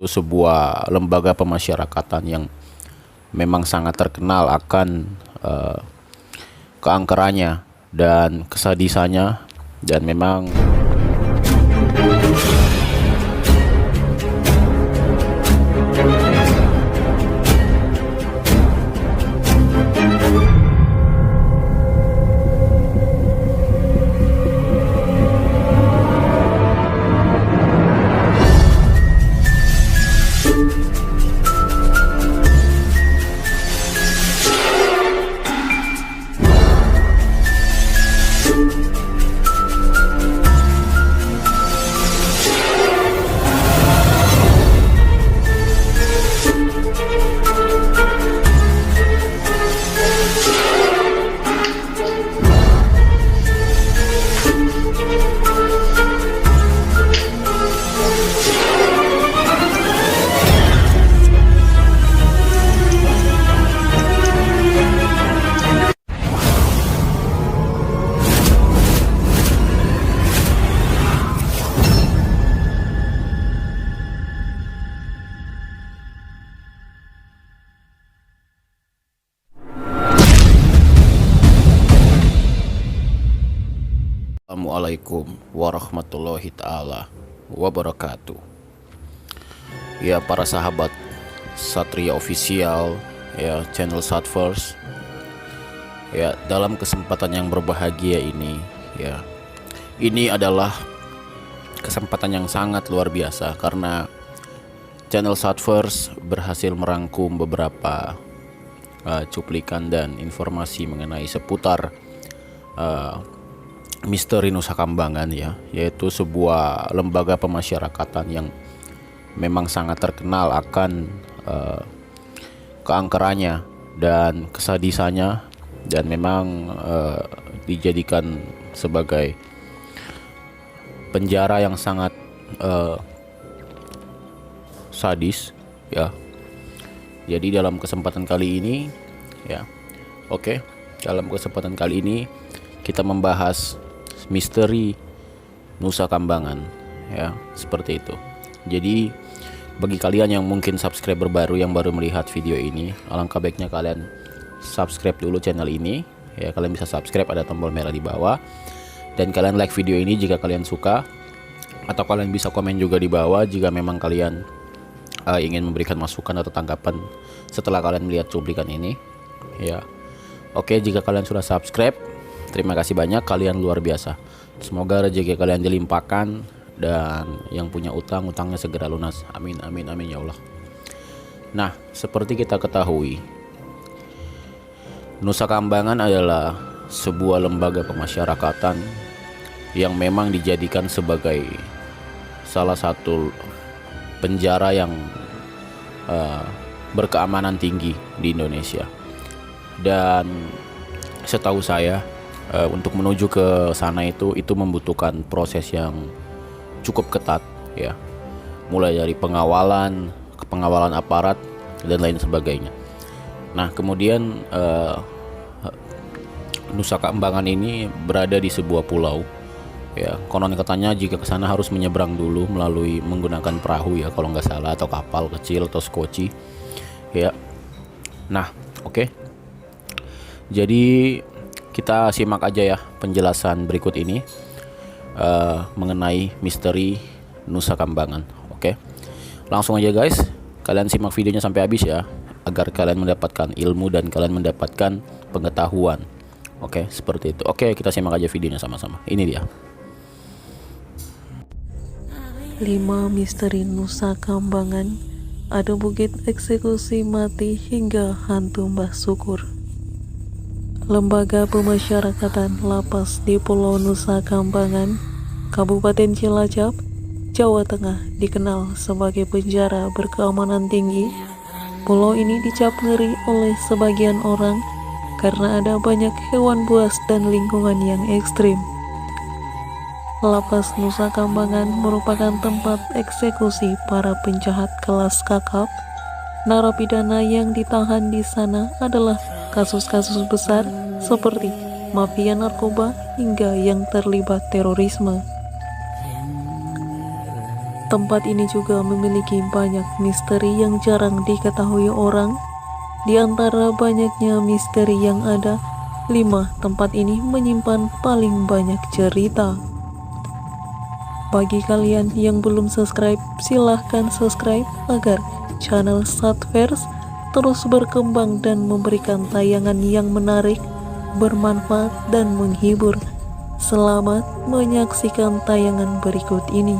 sebuah lembaga pemasyarakatan yang memang sangat terkenal akan keangkerannya dan kesadisannya, dan memang Assalamualaikum warahmatullahi ta'ala wabarakatuh. Ya, para sahabat Satria Official, ya, channel Satverse. Ya, dalam kesempatan yang berbahagia ini, ya, ini adalah kesempatan yang sangat luar biasa karena channel Satverse berhasil merangkum beberapa cuplikan dan informasi mengenai seputar Misteri Nusa Kambangan, ya, yaitu sebuah lembaga pemasyarakatan yang memang sangat terkenal akan keangkerannya dan kesadisannya, dan memang dijadikan sebagai penjara yang sangat sadis, ya. Jadi dalam kesempatan kali ini, ya, dalam kesempatan kali ini kita membahas misteri Nusa Kambangan, ya, seperti itu. Jadi bagi kalian yang mungkin subscriber baru yang baru melihat video ini, alangkah baiknya kalian subscribe dulu channel ini, ya. Kalian bisa subscribe, ada tombol merah di bawah, dan kalian like video ini jika kalian suka, atau kalian bisa komen juga di bawah jika memang kalian ingin memberikan masukan atau tanggapan setelah kalian melihat cuplikan ini, ya. Oke, jika kalian sudah subscribe, terima kasih banyak, kalian luar biasa. Semoga rezeki kalian dilimpahkan dan yang punya utang-utangnya segera lunas. Amin amin amin ya Allah. Nah, seperti kita ketahui, Nusa Kambangan adalah sebuah lembaga pemasyarakatan yang memang dijadikan sebagai salah satu penjara yang berkeamanan tinggi di Indonesia. Dan setahu saya, untuk menuju ke sana itu membutuhkan proses yang cukup ketat, ya, mulai dari pengawalan aparat dan lain sebagainya. Nah, kemudian Nusa Kambangan ini berada di sebuah pulau, ya. Konon katanya jika ke sana harus menyeberang dulu melalui menggunakan perahu, ya, kalau nggak salah, atau kapal kecil atau skoci, ya. Nah, jadi kita simak aja, ya, penjelasan berikut ini mengenai misteri Nusa Kambangan. Langsung aja guys, kalian simak videonya sampai habis, ya, agar kalian mendapatkan ilmu dan kalian mendapatkan pengetahuan. Seperti itu. Kita simak aja videonya sama-sama. Ini dia 5 misteri Nusa Kambangan. Ada bukit eksekusi mati hingga hantu Mbah Syukur. Lembaga Pemasyarakatan Lapas di Pulau Nusa Kambangan, Kabupaten Cilacap, Jawa Tengah dikenal sebagai penjara berkeamanan tinggi. Pulau ini dicap ngeri oleh sebagian orang karena ada banyak hewan buas dan lingkungan yang ekstrim. Lapas Nusa Kambangan merupakan tempat eksekusi para penjahat kelas kakap. Narapidana yang ditahan di sana adalah kasus-kasus besar seperti mafia narkoba hingga yang terlibat terorisme. tempat ini juga memiliki banyak misteri yang jarang diketahui orang. Di antara banyaknya misteri yang ada, 5 tempat ini menyimpan paling banyak cerita. Bagi kalian yang belum subscribe, silahkan subscribe agar channel Sadverse terus berkembang dan memberikan tayangan yang menarik, bermanfaat, dan menghibur. Selamat menyaksikan tayangan berikut ini.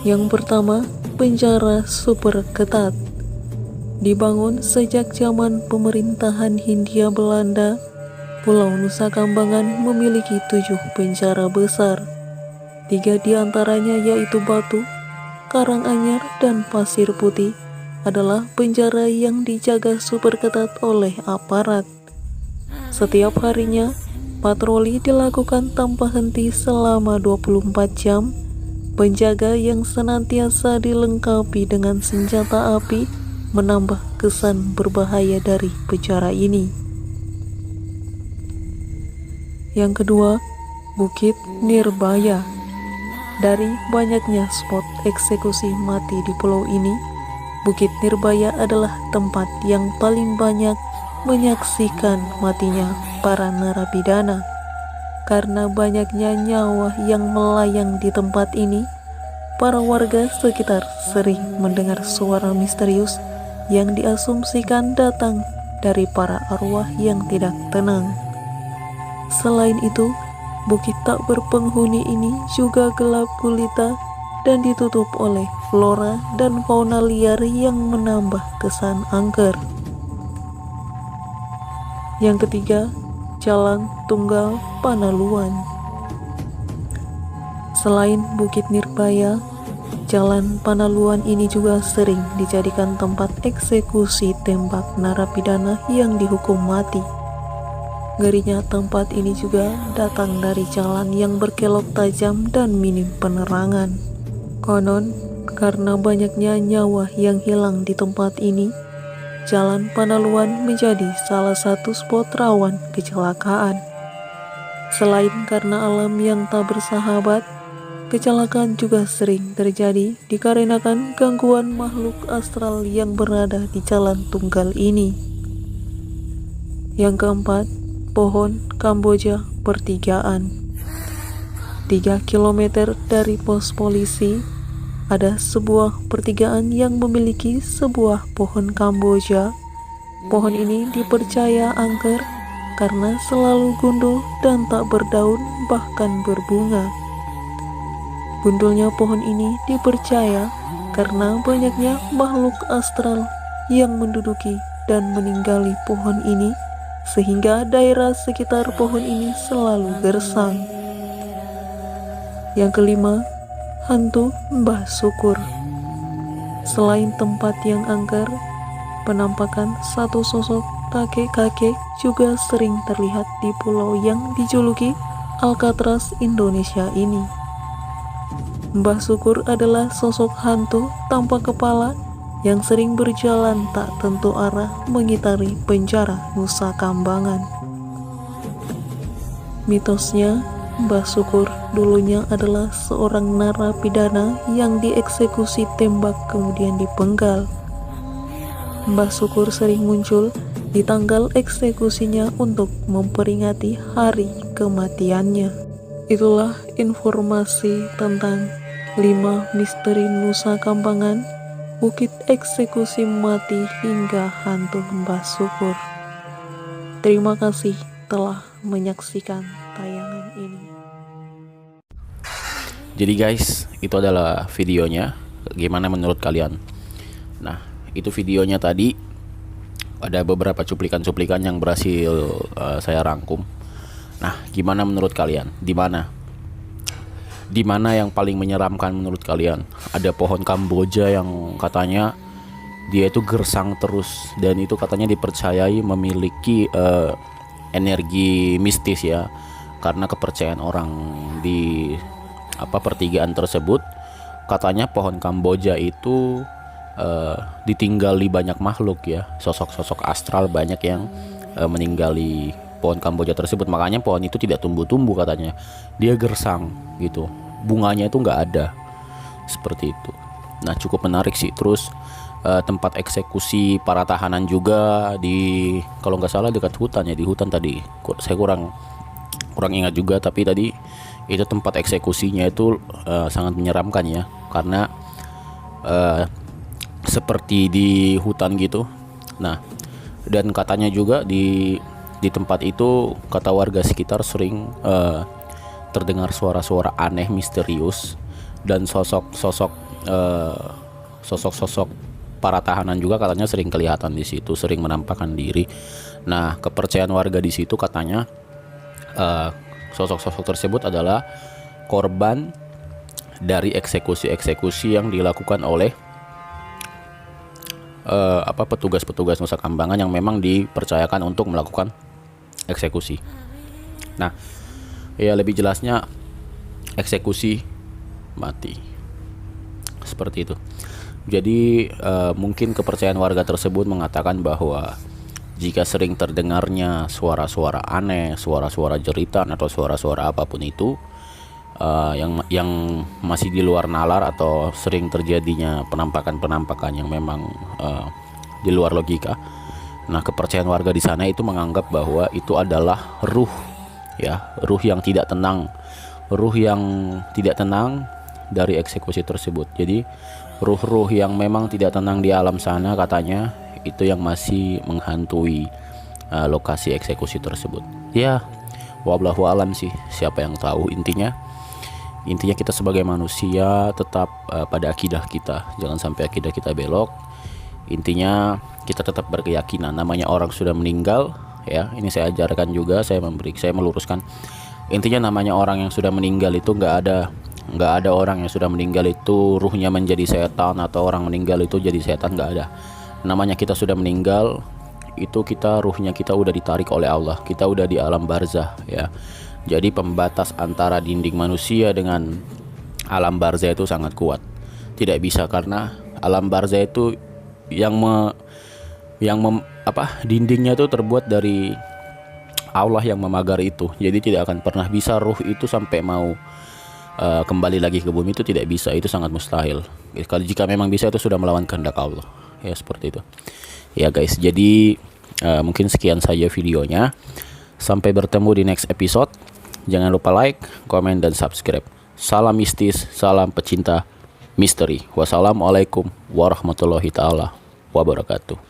Yang pertama, penjara super ketat. Dibangun sejak zaman pemerintahan Hindia Belanda, Pulau Nusa Kambangan memiliki 7 penjara besar. 3 di antaranya yaitu Batu, Karanganyar, dan Pasir Putih adalah penjara yang dijaga super ketat oleh aparat. Setiap harinya, patroli dilakukan tanpa henti selama 24 jam. Penjaga yang senantiasa dilengkapi dengan senjata api menambah kesan berbahaya dari penjara ini. Yang kedua, Bukit Nirbaya. Dari banyaknya spot eksekusi mati di pulau ini, Bukit Nirbaya adalah tempat yang paling banyak menyaksikan matinya para narapidana. Karena banyaknya nyawa yang melayang di tempat ini, para warga sekitar sering mendengar suara misterius yang diasumsikan datang dari para arwah yang tidak tenang. Selain itu, bukit tak berpenghuni ini juga gelap gulita dan ditutup oleh flora dan fauna liar yang menambah kesan angker. Yang ketiga, Jalan Tunggal Panaluan. Selain Bukit Nirbaya, Jalan Panaluan ini juga sering dijadikan tempat eksekusi tembak narapidana yang dihukum mati. Ngerinya tempat ini juga datang dari jalan yang berkelok tajam dan minim penerangan. Konon, karena banyaknya nyawa yang hilang di tempat ini, Jalan Panaluan menjadi salah satu spot rawan kecelakaan. Selain karena alam yang tak bersahabat, kecelakaan juga sering terjadi dikarenakan gangguan makhluk astral yang berada di jalan tunggal ini. Yang keempat, Pohon Kamboja Pertigaan. 3 km dari pos polisi, ada sebuah pertigaan yang memiliki sebuah pohon Kamboja. Pohon ini dipercaya angker karena selalu gundul dan tak berdaun bahkan berbunga. Gundulnya pohon ini dipercaya karena banyaknya makhluk astral yang menduduki dan meninggali pohon ini, sehingga daerah sekitar pohon ini selalu gersang. Yang kelima, Hantu Mbah Syukur. Selain tempat yang angker, penampakan satu sosok kakek-kakek juga sering terlihat di pulau yang dijuluki Alcatraz Indonesia ini. Mbah Syukur adalah sosok hantu tanpa kepala yang sering berjalan tak tentu arah mengitari penjara Nusa Kambangan. Mitosnya, Mbah Syukur dulunya adalah seorang narapidana yang dieksekusi tembak kemudian dipenggal. Mbah Syukur sering muncul di tanggal eksekusinya untuk memperingati hari kematiannya. Itulah informasi tentang 5 misteri Nusa Kambangan, bukit eksekusi mati hingga hantu Mbah Syukur. Terima kasih telah menyaksikan tayangan ini. Jadi guys, itu adalah videonya. Gimana menurut kalian? Nah, itu videonya tadi. Ada beberapa cuplikan-cuplikan yang berhasil saya rangkum. Nah, gimana menurut kalian? Di mana yang paling menyeramkan menurut kalian? Ada pohon Kamboja yang katanya dia itu gersang terus, dan itu katanya dipercayai memiliki energi mistis ya, karena kepercayaan orang di pertigaan tersebut. Katanya pohon Kamboja itu ditinggali banyak makhluk ya, sosok-sosok astral banyak yang meninggali pohon Kamboja tersebut. Makanya pohon itu tidak tumbuh-tumbuh katanya, dia gersang gitu. bunganya itu nggak ada, seperti itu. Nah, cukup menarik sih. Terus tempat eksekusi para tahanan juga di, kalau nggak salah dekat hutan ya, di hutan tadi. Saya kurang ingat juga, tapi tadi itu tempat eksekusinya itu sangat menyeramkan ya, karena seperti di hutan gitu. Nah, dan katanya juga di tempat itu, kata warga sekitar, sering terdengar suara-suara aneh, misterius, dan sosok-sosok para tahanan juga katanya sering kelihatan di situ, sering menampakkan diri. Nah, kepercayaan warga di situ katanya sosok-sosok tersebut adalah korban dari eksekusi-eksekusi yang dilakukan oleh petugas-petugas Nusa Kambangan yang memang dipercayakan untuk melakukan eksekusi. Nah, ya lebih jelasnya eksekusi mati, seperti itu. Jadi mungkin kepercayaan warga tersebut mengatakan bahwa jika sering terdengarnya suara-suara aneh, suara-suara jeritan atau suara-suara apapun itu yang masih di luar nalar, atau sering terjadinya penampakan-penampakan yang memang di luar logika. Nah, kepercayaan warga di sana itu menganggap bahwa itu adalah ruh yang tidak tenang, dari eksekusi tersebut. Jadi ruh-ruh yang memang tidak tenang di alam sana katanya itu yang masih menghantui lokasi eksekusi tersebut. Ya, wallahu alam sih, siapa yang tahu. Intinya kita sebagai manusia tetap pada akidah kita, jangan sampai akidah kita belok. Intinya kita tetap berkeyakinan, namanya orang sudah meninggal ya. Ini saya ajarkan juga, saya meluruskan. Intinya namanya orang yang sudah meninggal itu nggak ada orang yang sudah meninggal itu ruhnya menjadi setan, atau orang meninggal itu jadi setan, nggak ada. Namanya kita sudah meninggal itu ruhnya kita udah ditarik oleh Allah, kita udah di alam barzah ya. Jadi pembatas antara dinding manusia dengan alam barzah itu sangat kuat. Tidak bisa, karena alam barzah itu dindingnya itu terbuat dari Allah yang memagar itu. Jadi tidak akan pernah bisa ruh itu sampai mau kembali lagi ke bumi, itu tidak bisa, itu sangat mustahil. Kalau jika memang bisa, itu sudah melawan kehendak Allah ya, seperti itu ya guys. Jadi mungkin sekian saja videonya. Sampai bertemu di next episode. Jangan lupa like, komen, dan subscribe. Salam mistis, salam pecinta misteri. Wassalamualaikum warahmatullahi taala wabarakatuh.